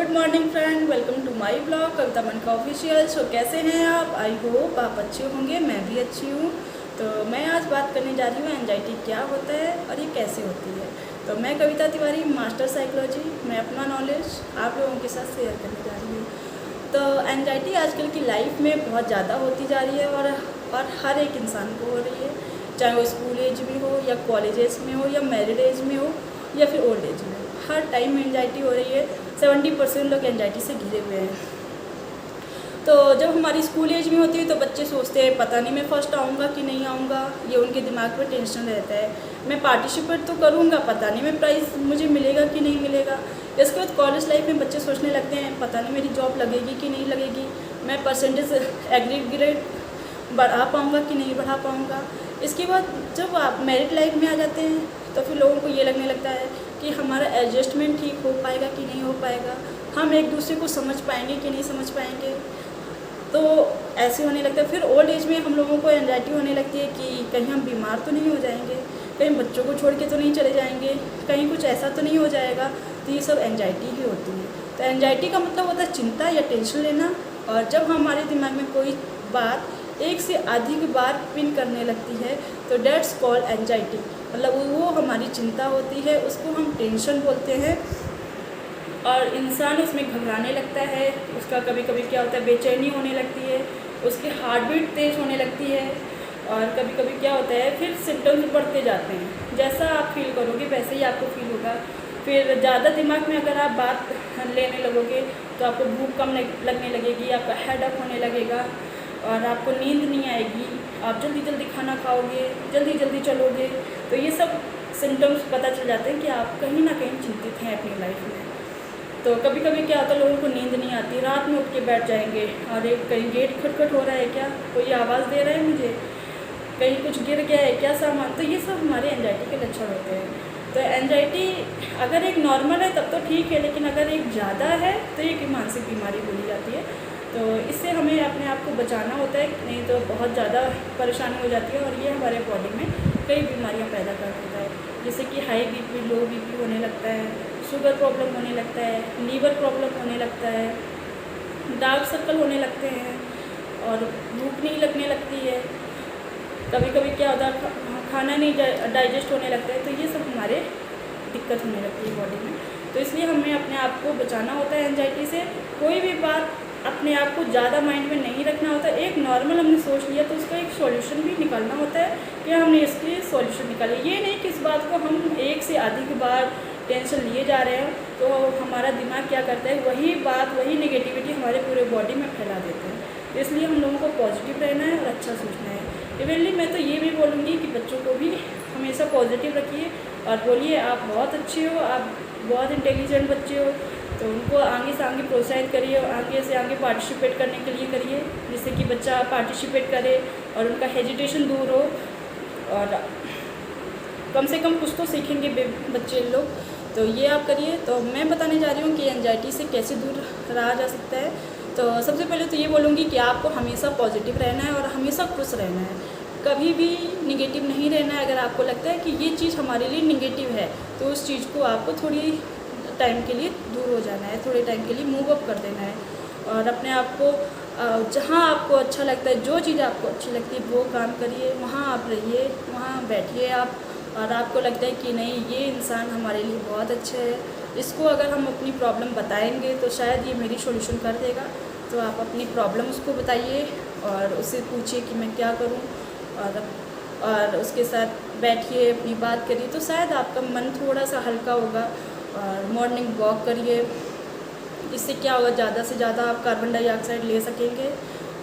Good morning friend, welcome to my blog कविता मन का ऑफिशियल। सो कैसे हैं आप? आई होप आप अच्छे होंगे, मैं भी अच्छी हूँ। तो मैं आज बात करने जा रही हूँ एंजाइटी क्या होता है और ये कैसे होती है। तो मैं कविता तिवारी, मास्टर साइकोलॉजी, मैं अपना नॉलेज आप लोगों के साथ शेयर करने जा रही हूँ। तो एंजाइटी आजकल की लाइफ में बहुत ज़्यादा होती जा रही है और हर एक इंसान को हो रही है, चाहे वो स्कूल एज में हो या कॉलेज एज में हो या मैरिड एज में हो या फिर ओल्ड एज में। हर टाइम एंजाइटी हो रही है। 70% लोग एंजाइटी से घिरे हुए हैं। तो जब हमारी स्कूल एज में होती है तो बच्चे सोचते हैं पता नहीं मैं फर्स्ट आऊँगा कि नहीं आऊँगा, ये उनके दिमाग में टेंशन रहता है। मैं पार्टिसिपेट तो करूँगा, पता नहीं मैं प्राइज़ मुझे मिलेगा कि नहीं मिलेगा। इसके बाद कॉलेज लाइफ में बच्चे सोचने लगते हैं पता नहीं मेरी जॉब लगेगी कि नहीं लगेगी, मैं परसेंटेज एग्रीगेट बढ़ा पाऊँगा कि नहीं बढ़ा पाऊँगा। इसके बाद जब आप मैरिड लाइफ में आ जाते हैं तो फिर लोगों को ये लगने लगता है कि हमारा एडजस्टमेंट ठीक हो पाएगा कि नहीं हो पाएगा, हम एक दूसरे को समझ पाएंगे कि नहीं समझ पाएंगे। तो ऐसे होने लगता है। फिर ओल्ड एज में हम लोगों को एंजाइटी होने लगती है कि कहीं हम बीमार तो नहीं हो जाएंगे, कहीं बच्चों को छोड़ के तो नहीं चले जाएंगे, कहीं कुछ ऐसा तो नहीं हो जाएगा। तो ये सब एंजाइटी ही होती है। तो एंजाइटी का मतलब होता है चिंता या टेंशन लेना। और जब हमारे दिमाग में कोई बात एक से अधिक बार पिन करने लगती है तो डेट्स कॉल्ड एंजाइटी। मतलब वो हमारी चिंता होती है, उसको हम टेंशन बोलते हैं। और इंसान उसमें घबराने लगता है। उसका कभी कभी क्या होता है, बेचैनी होने लगती है, उसकी हार्ट बीट तेज़ होने लगती है। और कभी कभी क्या होता है, फिर सिम्टम्स बढ़ते जाते हैं। जैसा आप फील करोगे वैसे ही आपको फील होगा। फिर ज़्यादा दिमाग में अगर आप बात लेने लगोगे तो आपको भूख कम लगने लगेगी, आपका हेडेक होने लगेगा और आपको नींद नहीं आएगी। आप जल्दी जल्दी खाना खाओगे, जल्दी जल्दी चलोगे। तो ये सब सिम्टम्स पता चल जाते हैं कि आप कहीं ना कहीं चिंतित हैं अपनी लाइफ में। तो कभी कभी क्या होता है, लोगों को नींद नहीं आती, रात में उठ के बैठ जाएंगे और एक कहीं गेट खटखट हो रहा है क्या, कोई आवाज़ दे रहा है मुझे, कहीं कुछ गिर गया है क्या सामान। तो ये सब हमारे एंजाइटी के लक्षण होते हैं। तो एंजाइटी अगर एक नॉर्मल है तब तो ठीक है, लेकिन अगर एक ज़्यादा है तो एक मानसिक बीमारी बोली जाती है। तो इससे हमें अपने आप को बचाना होता है, नहीं तो बहुत ज़्यादा परेशानी हो जाती है और ये हमारे बॉडी में कई बीमारियां पैदा कर देता है। जैसे कि हाई बीपी, लो बीपी होने लगता है, शुगर प्रॉब्लम होने लगता है, लीवर प्रॉब्लम होने लगता है, डार्क सर्कल होने लगते हैं और भूख नहीं लगने लगती है। कभी कभी क्या होता है, खाना नहीं डाइजेस्ट होने लगता है। तो ये सब हमारे दिक्कत होने लगती है बॉडी में। तो इसलिए हमें अपने आप को बचाना होता है एंजाइटी से। कोई भी बात अपने आप को ज़्यादा माइंड में नहीं रखना होता। एक नॉर्मल हमने सोच लिया तो उसका एक सॉल्यूशन भी निकालना होता है कि हमने इसके सॉल्यूशन निकाले। ये नहीं कि इस बात को हम एक से अधिक बार टेंशन लिए जा रहे हैं तो हमारा दिमाग क्या करता है, वही बात, वही नेगेटिविटी हमारे पूरे बॉडी में फैला देते हैं। तो इसलिए हम लोगों को पॉजिटिव रहना है और अच्छा सोचना है। इवनली मैं तो ये भी बोलूँगी कि बच्चों को भी हमेशा पॉजिटिव रखिए और बोलिए आप बहुत अच्छे हो, आप बहुत इंटेलिजेंट बच्चे हो। तो उनको आगे से आगे प्रोत्साहित करिए और आगे से आगे पार्टिसिपेट करने के लिए करिए, जिससे कि बच्चा पार्टिसिपेट करे और उनका हेजिटेशन दूर हो और कम से कम कुछ तो सीखेंगे बच्चे लोग। तो ये आप करिए। तो मैं बताने जा रही हूँ कि एंजाइटी से कैसे दूर रहा जा सकता है। तो सबसे पहले तो ये बोलूँगी कि आपको हमेशा पॉजिटिव रहना है और हमेशा खुश रहना है, कभी भी निगेटिव नहीं रहना है। अगर आपको लगता है कि ये चीज़ हमारे लिए निगेटिव है तो उस चीज़ को आपको थोड़ी टाइम के लिए दूर हो जाना है, थोड़े टाइम के लिए मूव अप कर देना है और अपने आप को जहाँ आपको अच्छा लगता है, जो चीज़ आपको अच्छी लगती है वो काम करिए, वहाँ आप रहिए, वहाँ बैठिए आप। और आपको लगता है कि नहीं ये इंसान हमारे लिए बहुत अच्छा है, इसको अगर हम अपनी प्रॉब्लम बताएंगे तो शायद ये मेरी सॉल्यूशन कर देगा। तो आप अपनी प्रॉब्लम उसको बताइए और उससे पूछिए कि मैं क्या करूँ और उसके साथ बैठिए, अपनी बात करिए, तो शायद आपका मन थोड़ा सा हल्का होगा। और मॉर्निंग वॉक करिए, इससे क्या होगा, ज़्यादा से ज़्यादा आप कार्बन डाइऑक्साइड ले सकेंगे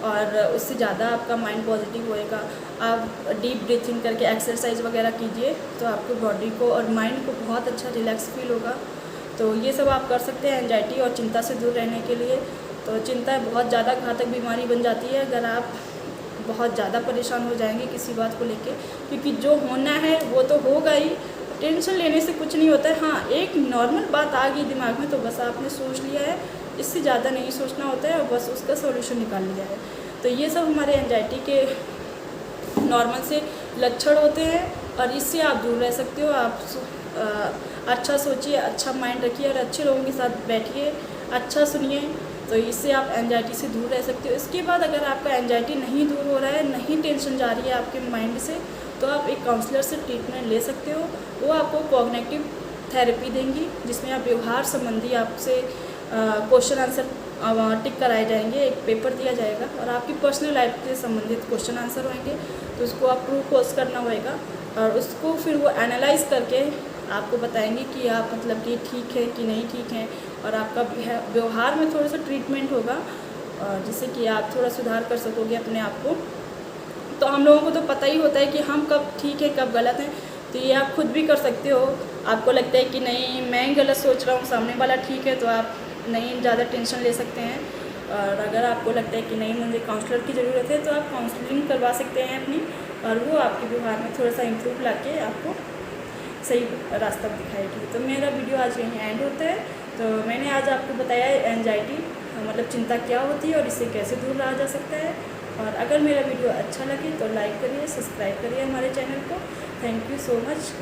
और उससे ज़्यादा आपका माइंड पॉजिटिव होएगा। आप डीप ब्रीथिंग करके एक्सरसाइज वगैरह कीजिए तो आपको बॉडी को और माइंड को बहुत अच्छा रिलैक्स फील होगा। तो ये सब आप कर सकते हैं एंजाइटी और चिंता से दूर रहने के लिए। तो चिंता बहुत ज़्यादा घातक बीमारी बन जाती है अगर आप बहुत ज़्यादा परेशान हो जाएंगे किसी बात को लेके, क्योंकि जो होना है वो तो होगा ही। टेंशन लेने से कुछ नहीं होता है। हाँ, एक नॉर्मल बात आ गई दिमाग में तो बस आपने सोच लिया है, इससे ज़्यादा नहीं सोचना होता है और बस उसका सॉल्यूशन निकाल लिया है। तो ये सब हमारे एंजाइटी के नॉर्मल से लक्षण होते हैं और इससे आप दूर रह सकते हो। आप अच्छा सोचिए, अच्छा माइंड रखिए और अच्छे लोगों के साथ बैठिए, अच्छा सुनिए, तो इससे आप एंजाइटी से दूर रह सकते हो। इसके बाद अगर आपका एंजाइटी नहीं दूर हो रहा है, नहीं टेंशन जा रही है आपके माइंड से, तो आप एक काउंसलर से ट्रीटमेंट ले सकते हो। वो आपको कॉग्निटिव थेरेपी देंगी, जिसमें आप व्यवहार संबंधी आपसे क्वेश्चन आंसर टिक कराए जाएंगे, एक पेपर दिया जाएगा और आपकी पर्सनल लाइफ से संबंधित क्वेश्चन आंसर होंगे, तो उसको आप ट्रू फॉल्स करना होएगा और उसको फिर वो एनालाइज करके आपको बताएंगे कि आप मतलब कि ठीक है कि नहीं ठीक है, और आपका व्यवहार में थोड़ा सा ट्रीटमेंट होगा जिससे कि आप थोड़ा सुधार कर सकोगे अपने आप को। तो हम लोगों को तो पता ही होता है कि हम कब ठीक है कब गलत हैं, तो ये आप खुद भी कर सकते हो। आपको लगता है कि नहीं मैं गलत सोच रहा हूँ, सामने वाला ठीक है, तो आप नहीं ज़्यादा टेंशन ले सकते हैं। और अगर आपको लगता है कि नहीं मुझे काउंसलर की ज़रूरत है, तो आप काउंसलिंग करवा सकते हैं अपनी, और वो आपके व्यवहार में थोड़ा सा इम्प्रूव ला के आपको सही रास्ता दिखाएगी। तो मेरा वीडियो आज यहीं एंड होता है। तो मैंने आज आपको बताया एंजाइटी मतलब चिंता क्या होती है और इससे कैसे दूर रहा जा सकता है। और अगर मेरा वीडियो अच्छा लगे तो लाइक करिए, सब्सक्राइब करिए हमारे चैनल को। Thank you so much.